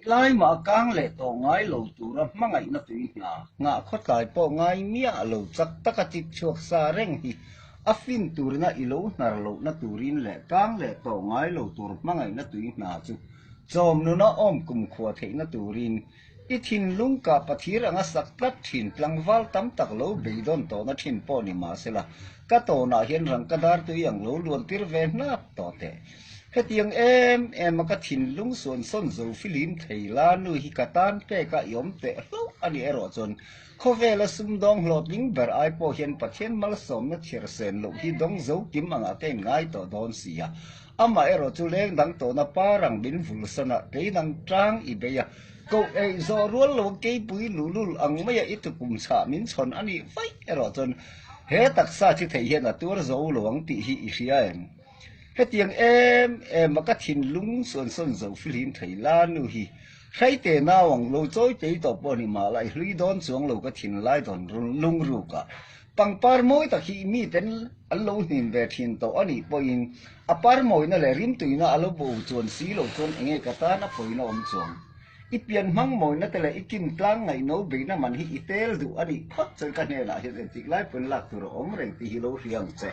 lai mà cang lệ tổ ngay lâu tu ra mang ngay na tui ngã khó tài po ngay mía lâu chắc tất cả chích chuột sa reng hi afin tu na ilo na lâu na turin lệ cang lệ tổ ngay lâu tu mang ngay na tui chu chom nu na kum khua thei na turin i thin lung ka pathir anga sak tat thin tlangwal tam tak lo beidon to na thin po ni ma sela ka to na hian rang ka dar tu yang lo luan tir ve na to te hetiang em ka thin lung son son zo film theila nu hi katan pe ka yom te lo ani ero chon khovela sum dong lot ling ber ai po hian pathian mal som na thir sen lo hi dong zo kim anga te ngai to don sia ama ero chu leng dang to na parang bin vul sana ke nang trang ibeya ko e zo rual lo ke pui lulul ang maya itu kum sa min chon ani vai ero chon he taksa chi thei hian a tur zo lawng ti hi i hian hetiang em ka thin lung son son zo film theila nu hi khai te na wang lo choi te to po ni ma lai hlui don chuang lo ka thin lai don lung ru ka pangpar moi ta hi mi ten allo nin ve thin to ani poin apar moi na le rim tuina alo bo chon si lo chon enge ka ta na poina om chong ipian mang moi na tele ikim tlang ngai no be na man hi itel du ani khot chon ka ne la hi tik lai pun lak tu ro om reng ti hi lo riang che